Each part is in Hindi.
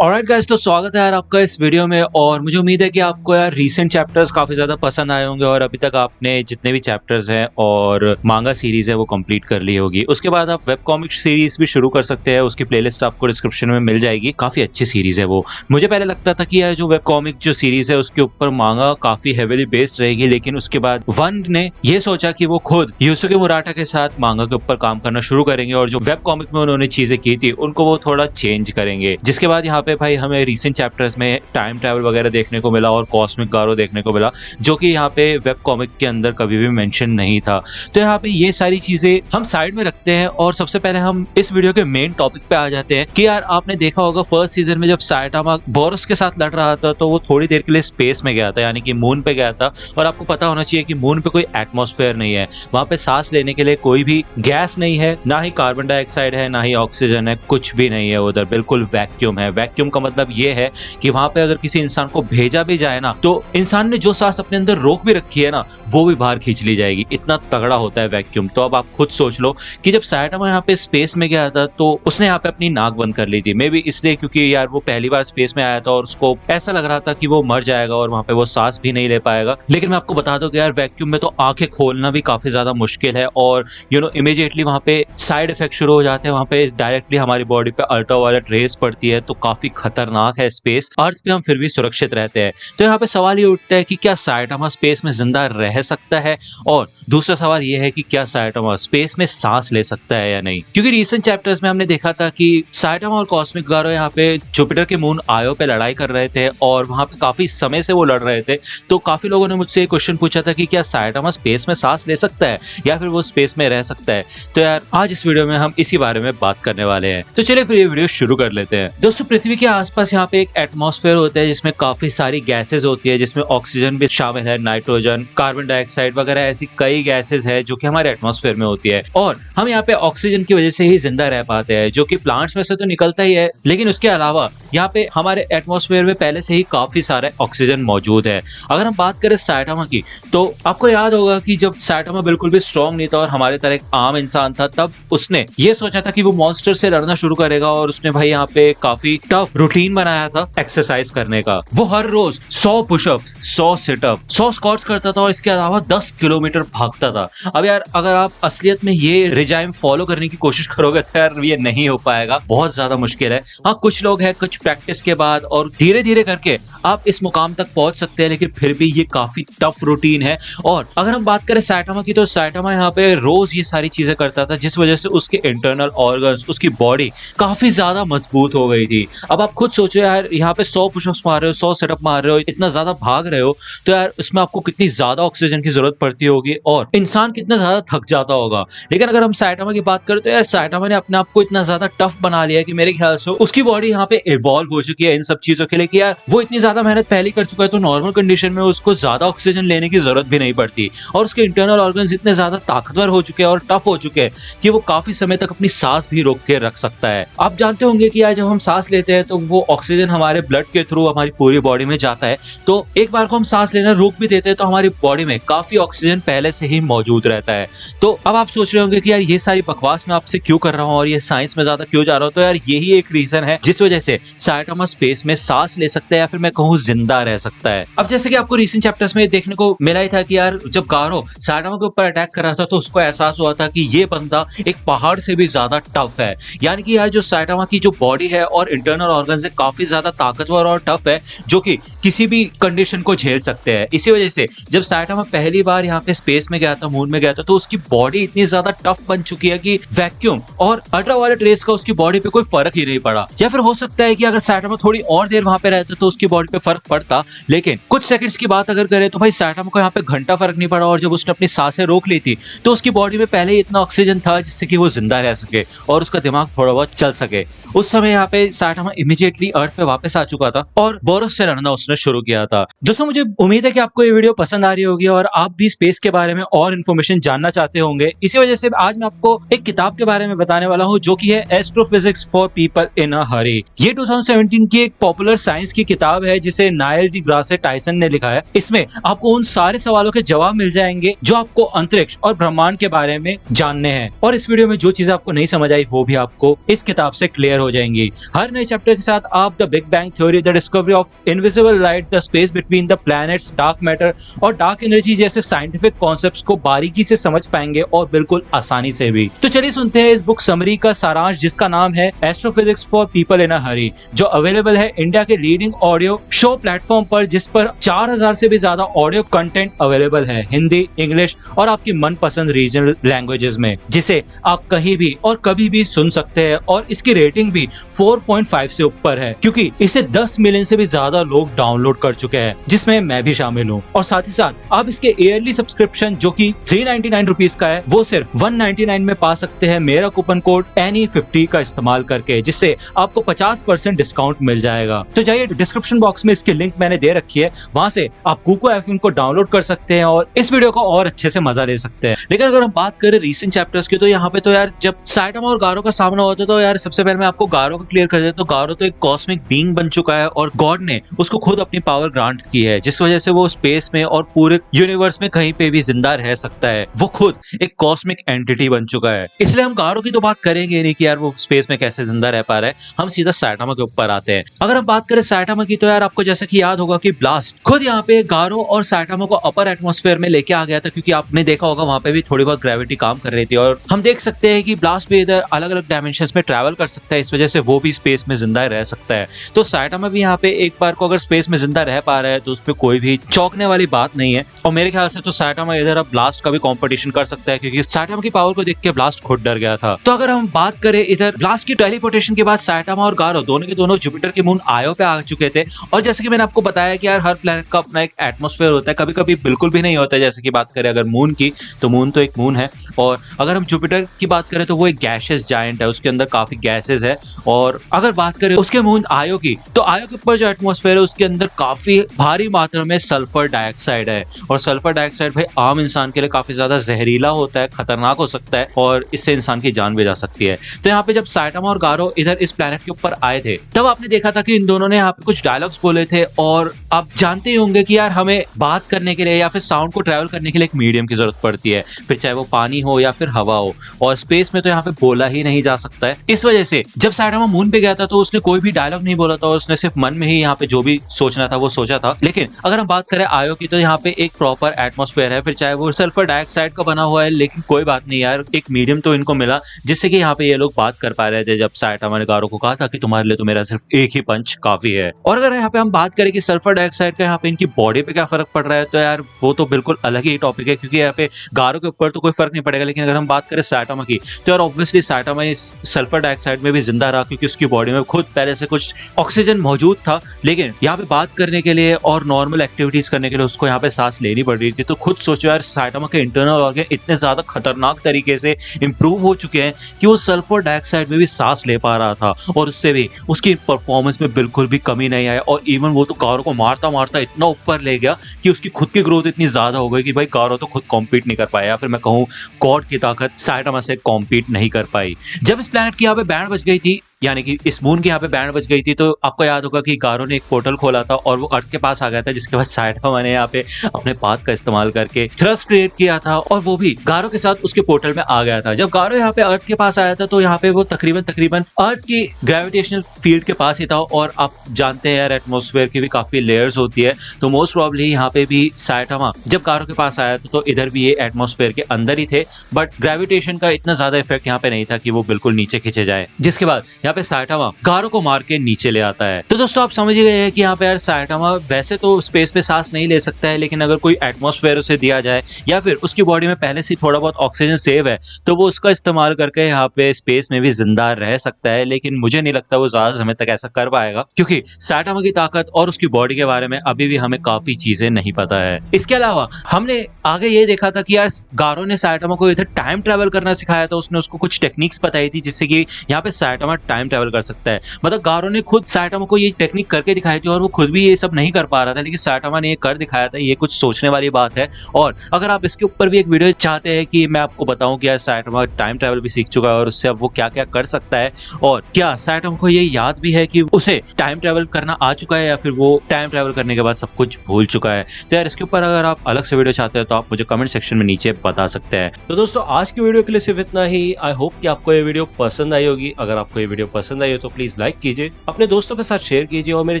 ऑलराइट गाइस, तो स्वागत है यार आपका इस वीडियो में। और मुझे उम्मीद है कि आपको यार रीसेंट चैप्टर्स काफी ज्यादा पसंद आए होंगे और अभी तक आपने जितने भी चैप्टर्स हैं और मांगा सीरीज है वो कंप्लीट कर ली होगी। उसके बाद आप वेब कॉमिक सीरीज भी शुरू कर सकते हैं, उसकी प्लेलिस्ट आपको डिस्क्रिप्शन में मिल जाएगी। काफी अच्छी सीरीज है वो। मुझे पहले लगता था कि यार जो वेब कॉमिक जो सीरीज है उसके ऊपर मांगा काफी हेवीली बेस्ड रहेगी, लेकिन उसके बाद वन ने ये सोचा कि वो खुद युसुके मुराटा के साथ मांगा के ऊपर काम करना शुरू करेंगे और जो वेब कॉमिक में उन्होंने चीजें की थी उनको वो थोड़ा चेंज करेंगे। जिसके बाद यहाँ पे भाई हमें रीसेंट चैप्टर्स में टाइम ट्रैवल वगैरह देखने को मिला और कॉस्मिक गारो देखने को मिला, जो कि यहाँ पे वेब कॉमिक के अंदर कभी भी मेंशन नहीं था। तो यहाँ पे ये सारी चीजें हम साइड में रखते हैं और सबसे पहले हम इस वीडियो के मेन टॉपिक पे आ जाते हैं कि यार आपने देखा होगा फर्स्ट सीजन में जब साइटामा बोरुस के साथ लड़ रहा था तो वो थोड़ी देर के लिए स्पेस में गया था, यानी कि मून पे गया था। और आपको पता होना चाहिए कि मून पे कोई एटमॉस्फेयर नहीं है, वहां पे सांस लेने के लिए कोई भी गैस नहीं है, ना ही कार्बन डाइऑक्साइड है, ना ही ऑक्सीजन है, कुछ भी नहीं है उधर, बिल्कुल वैक्यूम है। वैक्यूम का मतलब ये है कि वहां पे अगर किसी इंसान को भेजा भी जाए ना तो इंसान ने जो सांस अपने अंदर रोक भी रखी है ना वो भी बाहर खींच ली जाएगी, इतना तगड़ा होता है वैक्यूम। तो अब आप खुद सोच लो कि जब साइटामा यहाँ पे स्पेस में गया था तो उसने यहाँ पे अपनी नाक बंद कर ली थी, मे बी इसलिए क्योंकि यार वो पहली बार स्पेस में आया था और उसको ऐसा लग रहा था कि वो मर जाएगा और वहां पे वो सांस भी नहीं ले पाएगा। लेकिन मैं आपको बता दूं कि यार वैक्यूम में तो आंखें खोलना भी काफी ज्यादा मुश्किल है और इमीडिएटली वहां पे साइड इफेक्ट शुरू हो जाते हैं। वहां पे डायरेक्टली हमारी बॉडी पे अल्ट्रावायलेट रेज पड़ती है, तो काफी खतरनाक है स्पेस। अर्थ पे हम फिर भी सुरक्षित रहते हैं। तो यहाँ पे सवाल ये उठता है कि क्या साइटामा स्पेस में जिंदा रह सकता है, और दूसरा सवाल ये है कि क्या साइटामा स्पेस में सांस ले सकता है या नहीं। क्योंकि रिसेंट चैप्टर्स में हमने देखा था कि साइटामा और कॉस्मिक गारो यहाँ पे जुपिटर के मून आयो पे लड़ाई कर रहे थे और वहां पे काफी समय से वो लड़ रहे थे। तो काफी लोगों ने मुझसे क्वेश्चन पूछा था कि क्या साइटामा स्पेस में सांस ले सकता है या फिर वो स्पेस में रह सकता है। तो यार आज इस वीडियो में हम इसी बारे में बात करने वाले हैं। तो चलिए फिर ये वीडियो शुरू कर लेते हैं। दोस्तों, पृथ्वी के आसपास यहाँ पे एक एटमॉस्फेयर होता है जिसमें काफी सारी गैसेस होती है, जिसमें ऑक्सीजन भी शामिल है, नाइट्रोजन, कार्बन डाइऑक्साइड वगैरह ऐसी कई गैसेस है जो कि हमारे एटमॉस्फेयर में होती है। और हम यहाँ पे ऑक्सीजन की वजह से ही जिंदा रह पाते हैं, जो कि प्लांट्स में से तो निकलता ही है, लेकिन उसके अलावा यहाँ पे हमारे एटमॉस्फेयर में पहले से ही काफी सारा ऑक्सीजन मौजूद है। अगर हम बात करें साइटामा की, तो आपको याद होगा कि जब साइटामा बिल्कुल भी स्ट्रॉन्ग नहीं था और हमारे तरह एक आम इंसान था, तब उसने ये सोचा था कि वो मॉन्स्टर से लड़ना शुरू करेगा और उसने भाई यहाँ पे काफी टफ रूटीन बनाया था एक्सरसाइज करने का। वो हर रोज 100 पुशअप, 100 सिटअप, 100 स्क्वाट्स करता था और इसके अलावा 10 किलोमीटर भागता था। अब यार अगर आप असलियत में ये रिजाइम फॉलो करने की कोशिश करोगे तो यार ये नहीं हो पाएगा, बहुत ज्यादा मुश्किल है। हाँ, कुछ लोग हैं, कुछ प्रैक्टिस के बाद और धीरे धीरे करके आप इस मुकाम तक पहुंच सकते हैं, लेकिन फिर भी ये काफी टफ रूटीन है। और अगर हम बात करें साइटामा की, तो साइटामा यहाँ पे रोज ये सारी चीजें करता था, जिस वजह से उसके इंटरनल ऑर्गन्स, उसकी बॉडी काफी ज्यादा मजबूत हो गई थी। अब आप खुद सोचो यार, यहाँ पे 100 पुशअप्स मार रहे हो, 100 सेटअप मार रहे हो, इतना ज्यादा भाग रहे हो, तो यार उसमें आपको कितनी ज्यादा ऑक्सीजन की जरूरत पड़ती होगी और इंसान कितना ज्यादा थक जाता होगा। लेकिन अगर हम साइटामा की बात करें तो यार साइटामा ने अपने आप को इतना ज्यादा टफ बना लिया कि मेरे ख्याल से उसकी बॉडी यहाँ पे इवॉल्व हो चुकी है इन सब चीजों के लिए कि यार वो इतनी ज्यादा मेहनत पहले कर चुका है, तो नॉर्मल कंडीशन में उसको ज्यादा ऑक्सीजन लेने की जरूरत भी नहीं पड़ती। और उसके इंटरनल ऑर्गन्स इतने ज्यादा ताकतवर हो चुके हैं और टफ हो चुके हैं कि वो काफी समय तक अपनी सांस भी रोक के रख सकता है। आप जानते होंगे कि यार जब हम सांस लेते हैं तो वो ऑक्सीजन हमारे ब्लड के थ्रू हमारी पूरी बॉडी में जाता है, तो एक बार को हम सांस लेना रोक भी देते हैं तो हमारी बॉडी में काफी ऑक्सीजन पहले से ही मौजूद रहता है। तो अब आप सोच रहे होंगे कि यार ये सारी बकवास मैं आपसे क्यों कर रहा हूँ और ये साइंस में ज्यादा क्यों जा रहा हूँ। तो यार यही एक रीजन है जिस वजह से साइटामा स्पेस में सांस ले सकता है या फिर मैं कहूँ जिंदा रह सकता है। अब जैसे कि आपको रीसेंट चैप्टर्स में देखने को मिला ही था कि यार जब गारो साइटामा के ऊपर अटैक कर रहा था तो उसको एहसास हुआ था कि ये बंदा एक पहाड़ से भी ज्यादा टफ है, यानी कि यार जो साइटामा की जो बॉडी है और इंटरनल ऑर्गन्स है काफी ज्यादा ताकतवर और टफ है, जो कि किसी भी कंडीशन को झेल सकते हैं। इसी वजह से जब साइटामा पहली बार यहाँ पे स्पेस में गया था, मून में गया था, तो उसकी बॉडी इतनी ज्यादा टफ बन चुकी है कि वैक्यूम और अल्ट्रावायलेट रेस का उसकी बॉडी पे कोई फर्क ही नहीं पड़ा। या फिर हो सकता है कि अगर साइटामा थोड़ी और देर वहां पे रहता तो उसकी बॉडी पे फर्क पड़ता, लेकिन कुछ सेकंड्स की बात अगर करें तो भाई साइटामा को यहाँ पे घंटा फर्क नहीं पड़ा। और जब उसने अपनी सांसें रोक ली थी तो उसकी बॉडी में पहले ही इतना ऑक्सीजन था जिससे कि वो जिंदा रह सके और उसका दिमाग थोड़ा बहुत चल सके। उस समय यहाँ पे साइटामा इमीडिएटली अर्थ पे वापस आ चुका था और बोरुस से लड़ना उसने शुरू किया था। दोस्तों, मुझे उम्मीद है कि आपको ये वीडियो पसंद आ रही होगी और आप भी स्पेस के बारे में और इन्फॉर्मेशन जानना चाहते होंगे। इसी वजह से आज मैं आपको एक किताब के बारे में बताने वाला हूँ जो कि है एस्ट्रोफिजिक्स फॉर पीपल इन अ हरी। ये 2017 की एक पॉपुलर साइंस की किताब है जिसे नाइल डिग्रासे टाइसन ने लिखा है। इसमें आपको उन सारे सवालों के जवाब मिल जाएंगे जो आपको अंतरिक्ष और ब्रह्मांड के बारे में जानने हैं, और इस वीडियो में जो चीजें आपको नहीं समझ आई वो भी आपको इस किताब से क्लियर हो जाएंगी। हर नए चैप्टर चैप्टर के साथ आप the big bang theory, the discovery of invisible light, the space between the planets, dark matter और डार्क एनर्जी जैसे साइंटिफिक कॉन्सेप्ट्स को बारीकी से समझ पाएंगे और बिल्कुल आसानी से भी। तो चलिए सुनते हैं इस बुक समरी का सारांश, जिसका नाम है एस्ट्रोफिजिक्स फॉर पीपल इन अ हरी, जो अवेलेबल है इंडिया के लीडिंग ऑडियो शो प्लेटफॉर्म पर, जिस पर 4000 से भी ज्यादा ऑडियो कंटेंट अवेलेबल है हिंदी, इंग्लिश और आपकी मनपसंद रीजनल लैंग्वेजेस में, जिसे आप कहीं भी और कभी भी सुन सकते हैं। और इसकी रेटिंग भी 4.5 से ऊपर है, क्योंकि इसे 10 मिलियन से भी ज्यादा लोग डाउनलोड कर चुके हैं, जिसमें मैं भी शामिल हूँ। और साथ ही साथ आप इसके ईयरली सब्सक्रिप्शन जो कि 399 रुपीज का है, वो सिर्फ 199 में पा सकते हैं मेरा कूपन कोड NE50 का इस्तेमाल करके, जिससे आपको 50% डिस्काउंट मिल जाएगा। तो जाइए, डिस्क्रिप्शन बॉक्स में इसकी लिंक मैंने दे रखी है, वहां से आप कुको एफएम को डाउनलोड कर सकते हैं और इस वीडियो को और अच्छे से मजा ले सकते हैं। लेकिन अगर हम बात करें रीसेंट चैप्टर्स की, तो यहाँ पे तो यार जब साइटामा और गारो का सामना होता है, तो यार सबसे पहले मैं आपको गारो को क्लियर कर देता हूं। तो गारो तो एक कॉस्मिक बीइंग बन चुका है और गॉड ने उसको खुद अपनी पावर ग्रांट की है, जिस वजह से वो स्पेस में और पूरे यूनिवर्स में कहीं पे भी जिंदा रह सकता है। वो खुद एक कॉस्मिक एंटिटी बन चुका है, इसलिए हम गारो की तो बात करेंगे नहीं कि यार वो स्पेस में कैसे जिंदा रह पा रहा है। हम सीधा साइटामा के ऊपर आते हैं। अगर हम बात करें साइटामा की, तो यार आपको जैसा कि याद होगा कि ब्लास्ट खुद यहाँ पे गारो और साइटामा को अपर एटमॉस्फेयर में लेके आ गया था, क्योंकि आपने देखा होगा वहां पे भी थोड़ी बहुत ग्रेविटी काम कर रही थी। और हम देख सकते हैं कि ब्लास्ट भी इधर अलग अलग डायमेंशंस में ट्रैवल कर सकता है, इस वजह से वो भी स्पेस में जिंदा रह सकता है। तो साइटामा भी यहाँ पे एक बार को अगर स्पेस में जिंदा रह पा रहा है, तो उसपे कोई भी चौंकने वाली बात नहीं है। और मेरे ख्याल से तो साइटामा इधर अब ब्लास्ट का भी कंपटीशन कर सकता है, क्योंकि साइटामा की पावर को देख के ब्लास्ट खुद डर गया था। तो अगर हम बात करें इधर ब्लास्ट की टेलीपोर्टेशन के बाद, साइटामा और गारो दोनों के दोनों जुपिटर के मून आयो पे आ चुके थे। और जैसे कि मैंने आपको बताया कि यार हर प्लेनेट का अपना एक एटमॉस्फेयर होता है, कभी कभी बिल्कुल भी नहीं होता है। जैसे कि बात करें अगर मून की, तो मून तो एक मून है। और अगर हम जुपिटर की बात करें, तो वो एक गैशियस जायंट है, उसके अंदर काफी गैसेस है। और अगर बात करें उसके मून आयो की, तो आयो के ऊपर जो एटमॉस्फेयर है, उसके अंदर काफी भारी मात्रा में सल्फर डाइऑक्साइड है। और सल्फर डाइऑक्साइड भाई आम इंसान के लिए काफी ज्यादा जहरीला होता है, खतरनाक हो सकता है और इससे इंसान की जान भी जा सकती है। तो यहाँ पे जब साइटामा और गारो इधर इस प्लेनेट के ऊपर आए थे, तब आपने देखा था कि इन दोनों ने यहाँ पे कुछ डायलॉग्स बोले थे। और आप जानते ही होंगे कि यार हमें बात करने के लिए या फिर साउंड को ट्रैवल करने के लिए एक मीडियम की जरूरत पड़ती है, फिर चाहे वो पानी हो या फिर हवा हो। और स्पेस में तो यहाँ पे बोला ही नहीं जा सकता है। इस वजह से जब साइटामा मून पे गया था, तो उसने कोई भी डायलॉग नहीं बोला था और उसने सिर्फ मन में ही यहाँ पे जो भी सोचना था वो सोचा था। लेकिन अगर हम बात करें आयो की, तो यहाँ पे एक प्रॉपर एटमॉस्फेयर है, फिर चाहे वो सल्फर डाइऑक्साइड का बना हुआ है, लेकिन कोई बात नहीं यार, एक मीडियम तो इनको मिला, जिससे कि यहाँ पे ये लोग बात कर पा रहे थे। जब साइटामा ने गारो को कहा था कि तुम्हारे लिए तो मेरा सिर्फ एक ही पंच काफी है। और अगर यहाँ पे हम बात करें कि सल्फर डाइऑक्साइड का यहाँ पे इनकी बॉडी पे क्या फर्क पड़ रहा है, तो यार वो तो बिल्कुल अलग ही टॉपिक है, क्योंकि यहाँ पे गारो के ऊपर तो कोई फर्क नहीं पड़ेगा। लेकिन अगर हम बात करें साइटामा की, तो यार ऑब्वियसली साइटामा इस सल्फर डाइऑक्साइड में भी जिंदा रहा, क्योंकि उसकी बॉडी में खुद पहले से कुछ ऑक्सीजन मौजूद था। लेकिन यहाँ पे बात करने के लिए और नॉर्मल एक्टिविटीज करने के लिए उसको यहाँ पे सांस लेनी पड़ रही थी। तो खुद सोचो यार, साइटामा के इंटरनल ऑर्गन इतने ज्यादा खतरनाक तरीके से इंप्रूव हो चुके हैं कि वो सल्फर डाइऑक्साइड में भी सांस ले पा रहा था, और उससे भी उसकी परफॉर्मेंस में बिल्कुल भी कमी नहीं आई। और इवन वो तो गारो को मारता मारता इतना ऊपर ले गया कि उसकी खुद की ग्रोथ इतनी ज्यादा हो गई कि भाई गारो तो खुद कॉम्पीट नहीं कर पाया, या फिर मैं कहूँ गॉड की ताकत साइटामा से कॉम्पीट नहीं कर पाई। जब इस प्लैनेट की यहाँ पे बैंड बज गई थी, यानी कि इस मून के यहाँ पे बैंड बज गई थी, तो आपको याद होगा कि गारो ने एक पोर्टल खोला था और वो अर्थ के पास आ गया था, जिसके बाद साइटामा ने यहाँ पे अपने पाथ का इस्तेमाल करके थ्रस्ट क्रिएट किया था और वो भी गारो के साथ उसके पोर्टल में आ गया था। जब गारो यहाँ पे अर्थ के पास आया था, तो यहाँ पे वो तकरीबन अर्थ की ग्रेविटेशनल फील्ड के पास ही था। और आप जानते हैं यार, एटमॉस्फेयर की भी काफी लेयर्स होती है, तो मोस्ट प्रॉब्ली यहाँ पे भी साइटामा जब गारो के पास आया था, तो इधर भी ये एटमॉस्फेयर के अंदर ही थे, बट ग्रेविटेशन का इतना ज्यादा इफेक्ट यहाँ पे नहीं था कि वो बिल्कुल नीचे खींचे जाए। जिसके बाद यहाँ पे साइटामा गारो को मार के नीचे ले आता है। तो दोस्तों आप समझ ही गए हैं कि यहाँ पे यार साइटामा वैसे तो स्पेस में सांस नहीं ले सकता है, लेकिन अगर कोई एटमॉस्फेयर उसे दिया जाए या फिर उसकी बॉडी में पहले से थोड़ा बहुत ऑक्सीजन सेव है, तो वो उसका इस्तेमाल करके यहाँ पे स्पेस में भी जिंदा रह सकता है। लेकिन मुझे नहीं लगता वो ज्यादा समय तक ऐसा कर पाएगा, क्योंकि साइटामा की ताकत और उसकी बॉडी के बारे में अभी भी हमें काफी चीजें नहीं पता है। इसके अलावा हमने आगे ये देखा था कि यार गारो ने साइटामा को इधर टाइम ट्रेवल करना सिखाया था, उसने उसको कुछ टेक्निक्स बताई थी, जिससे कि यहाँ पे साइटामा टाइम ट्रेवल कर सकता है। मतलब गारो ने खुद साइटामा को ये टेक्निक करके दिखाई थी और वो खुद भी ये सब नहीं कर पा रहा था, लेकिन साइटामा ने ये कर दिखाया था। ये कुछ सोचने वाली बात है। और अगर आप इसके ऊपर भी एक वीडियो चाहते हैं कि मैं आपको बताऊं कि यार साइटामा टाइम ट्रेवल भी सीख चुका है और उससे अब वो क्या क्या कर सकता है, और क्या साइटामा को ये याद भी है कि उसे टाइम ट्रेवल करना आ चुका है या फिर वो टाइम ट्रेवल करने के बाद सब कुछ भूल चुका है, तो यार इसके ऊपर अगर आप अलग से वीडियो चाहते हैं तो आप मुझे कमेंट सेक्शन में नीचे बता सकते हैं। तो दोस्तों आज की वीडियो के लिए सिर्फ इतना ही। आई होप कि आपको ये वीडियो पसंद आई होगी। अगर आपको ये वीडियो वीडियो पसंद आई हो तो प्लीज लाइक कीजिए, अपने दोस्तों के साथ शेयर कीजिए और मेरे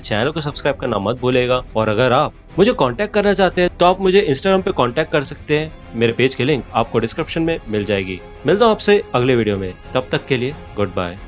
चैनल को सब्सक्राइब करना मत भूलेगा। और अगर आप मुझे कांटेक्ट करना चाहते हैं तो आप मुझे इंस्टाग्राम पे कांटेक्ट कर सकते हैं, मेरे पेज की लिंक आपको डिस्क्रिप्शन में मिल जाएगी। मिलता हूँ आपसे अगले वीडियो में, तब तक के लिए गुड बाय।